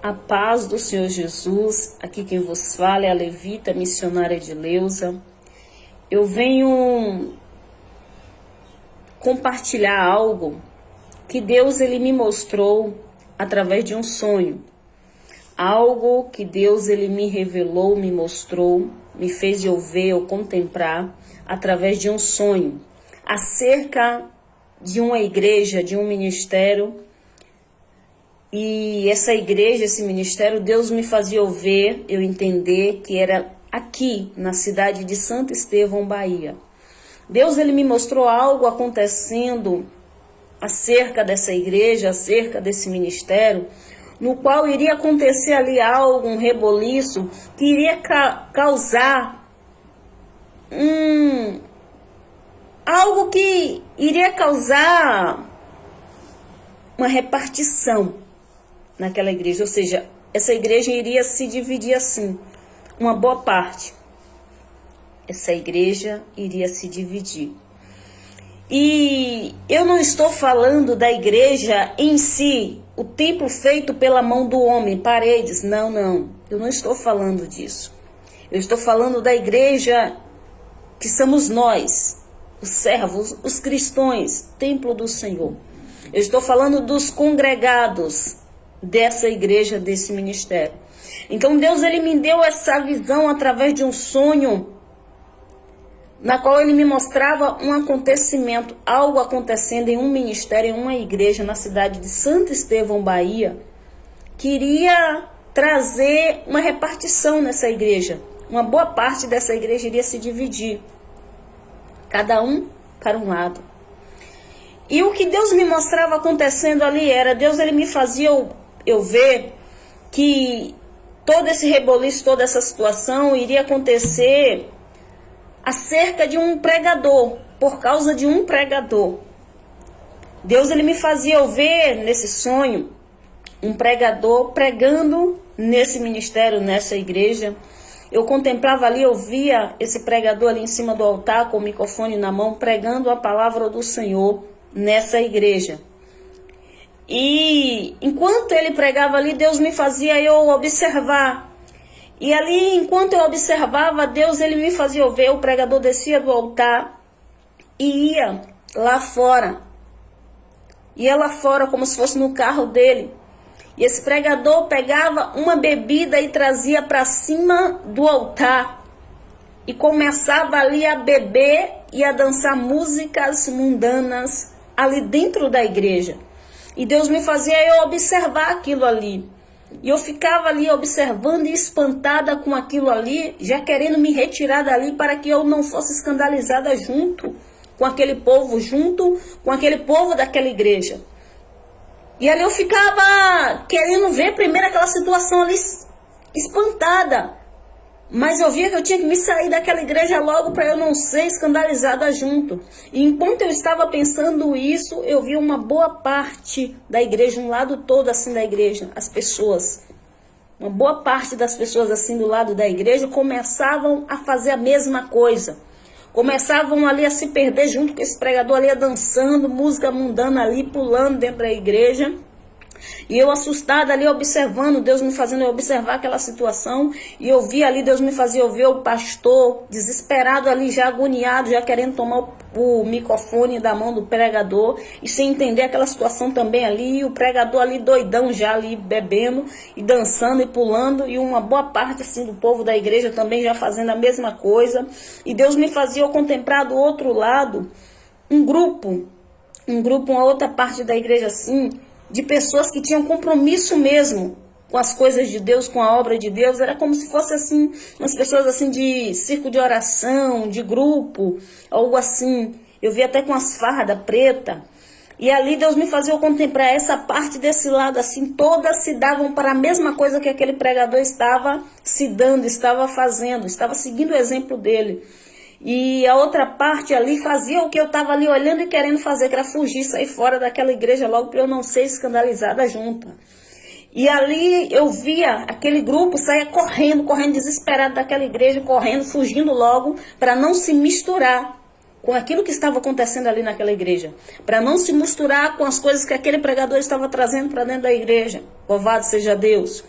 A paz do Senhor Jesus, aqui quem vos fala é a levita missionária Edileuza. Eu venho compartilhar algo que Deus ele me mostrou através de um sonho. Algo que Deus ele me revelou, me mostrou, me fez eu ver, eu contemplar através de um sonho acerca de uma igreja, de um ministério. E essa igreja, esse ministério, Deus me fazia eu ver, eu entender que era aqui, na cidade de Santo Estevão, Bahia. Deus ele me mostrou algo acontecendo acerca dessa igreja, acerca desse ministério, no qual iria acontecer ali algo, um reboliço, que iria causar algo que iria causar uma repartição naquela igreja, ou seja, essa igreja iria se dividir assim, uma boa parte. Essa igreja iria se dividir. E eu não estou falando da igreja em si, o templo feito pela mão do homem, paredes, não. Eu não estou falando disso. Eu estou falando da igreja que somos nós, os servos, os cristãos, templo do Senhor. Eu estou falando dos congregados dessa igreja, desse ministério. Então Deus ele me deu essa visão através de um sonho, na qual ele me mostrava um acontecimento, algo acontecendo em um ministério, em uma igreja na cidade de Santo Estevão, Bahia, que iria trazer uma repartição nessa igreja. Uma boa parte dessa igreja iria se dividir, cada um para um lado. E o que Deus me mostrava acontecendo ali era, Deus ele me fazia eu ver que todo esse reboliço, toda essa situação iria acontecer acerca de um pregador, por causa de um pregador. Deus ele me fazia eu ver nesse sonho um pregador pregando nesse ministério, nessa igreja. Eu contemplava ali, eu via esse pregador ali em cima do altar com o microfone na mão, pregando a palavra do Senhor nessa igreja. E enquanto ele pregava ali, Deus me fazia eu observar. E ali, enquanto eu observava, Deus ele me fazia eu ver, o pregador descia do altar e ia lá fora. Ia lá fora como se fosse no carro dele. E esse pregador pegava uma bebida e trazia para cima do altar. E começava ali a beber e a dançar músicas mundanas ali dentro da igreja. E Deus me fazia eu observar aquilo ali. E eu ficava ali observando e espantada com aquilo ali, já querendo me retirar dali para que eu não fosse escandalizada junto com aquele povo, junto com aquele povo daquela igreja. E ali eu ficava querendo ver primeiro aquela situação ali espantada. Mas eu via que eu tinha que me sair daquela igreja logo para eu não ser escandalizada junto. E enquanto eu estava pensando isso, eu vi uma boa parte da igreja, um lado todo assim da igreja, as pessoas. Uma boa parte das pessoas assim do lado da igreja começavam a fazer a mesma coisa. Começavam ali a se perder junto com esse pregador ali, dançando, música mundana ali, pulando dentro da igreja. E eu assustada ali observando, Deus me fazendo eu observar aquela situação. E eu vi ali, Deus me fazia eu ver o pastor desesperado ali, já agoniado, já querendo tomar o microfone da mão do pregador. E sem entender aquela situação também ali. E o pregador ali doidão já ali bebendo e dançando e pulando. E uma boa parte assim do povo da igreja também já fazendo a mesma coisa. E Deus me fazia eu contemplar do outro lado um grupo, uma outra parte da igreja assim, de pessoas que tinham compromisso mesmo com as coisas de Deus, com a obra de Deus. Era como se fosse assim, umas pessoas assim de círculo de oração, de grupo, algo assim. Eu vi até com as fardas preta. E ali Deus me fazia eu contemplar essa parte desse lado assim, todas se davam para a mesma coisa que aquele pregador estava se dando, estava fazendo, estava seguindo o exemplo dele. E a outra parte ali fazia o que eu estava ali olhando e querendo fazer, que era fugir, sair fora daquela igreja logo para eu não ser escandalizada junto. E ali eu via aquele grupo sair correndo desesperado daquela igreja, correndo, fugindo logo para não se misturar com aquilo que estava acontecendo ali naquela igreja, para não se misturar com as coisas que aquele pregador estava trazendo para dentro da igreja. Louvado seja Deus.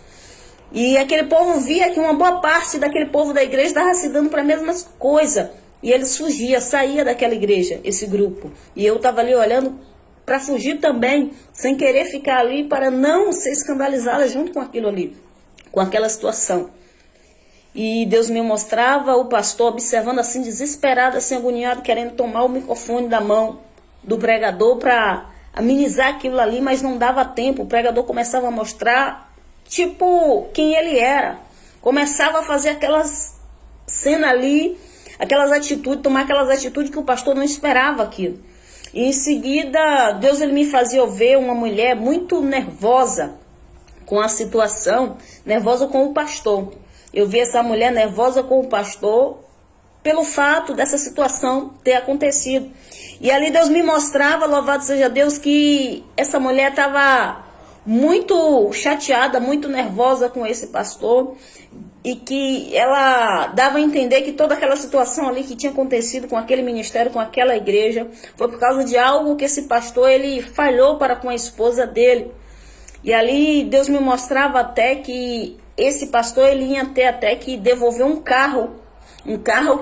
E aquele povo via que uma boa parte daquele povo da igreja estava se dando para a mesma coisa. E eles fugiam, saía daquela igreja, esse grupo. E eu estava ali olhando para fugir também, sem querer ficar ali, para não ser escandalizada junto com aquilo ali, com aquela situação. E Deus me mostrava o pastor observando assim, desesperado, assim, agoniado, querendo tomar o microfone da mão do pregador para amenizar aquilo ali, mas não dava tempo. O pregador começava a mostrar, tipo, quem ele era. Começava a fazer aquelas cenas ali, aquelas atitudes, tomar aquelas atitudes que o pastor não esperava aquilo. E em seguida, Deus ele me fazia ver uma mulher muito nervosa com a situação, nervosa com o pastor. Eu vi essa mulher nervosa com o pastor pelo fato dessa situação ter acontecido. E ali Deus me mostrava, louvado seja Deus, que essa mulher estava muito chateada, muito nervosa com esse pastor, e que ela dava a entender que toda aquela situação ali que tinha acontecido com aquele ministério, com aquela igreja, foi por causa de algo que esse pastor ele falhou para com a esposa dele. E ali Deus me mostrava até que esse pastor ele ia ter até que devolver um carro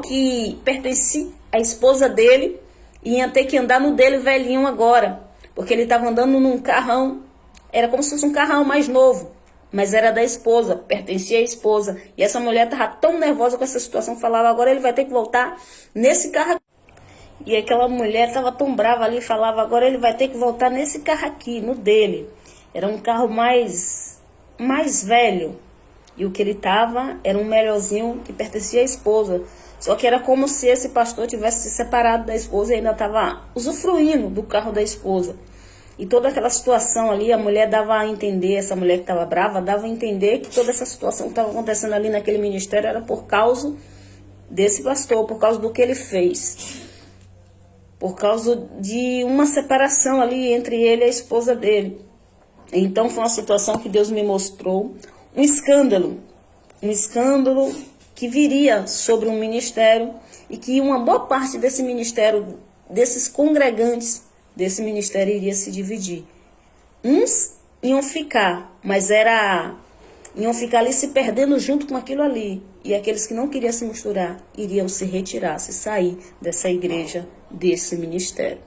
que pertencia à esposa dele, e ia ter que andar no dele velhinho agora, porque ele estava andando num carrão, era como se fosse um carrão mais novo, mas era da esposa, pertencia à esposa. E essa mulher estava tão nervosa com essa situação, falava, agora ele vai ter que voltar nesse carro. E aquela mulher estava tão brava ali, falava, agora ele vai ter que voltar nesse carro aqui, no dele. Era um carro mais velho. E o que ele estava era um melhorzinho que pertencia à esposa. Só que era como se esse pastor tivesse se separado da esposa e ainda estava usufruindo do carro da esposa. E toda aquela situação ali, a mulher dava a entender, essa mulher que estava brava, dava a entender que toda essa situação que estava acontecendo ali naquele ministério era por causa desse pastor, por causa do que ele fez. Por causa de uma separação ali entre ele e a esposa dele. Então foi uma situação que Deus me mostrou, um escândalo que viria sobre um ministério e que uma boa parte desse ministério, desses congregantes desse ministério iria se dividir. Uns iam ficar, mas iam ficar ali se perdendo junto com aquilo ali. E aqueles que não queriam se misturar iriam se retirar, se sair dessa igreja, desse ministério.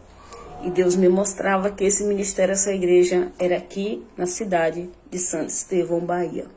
E Deus me mostrava que esse ministério, essa igreja, era aqui na cidade de Santo Estevão, Bahia.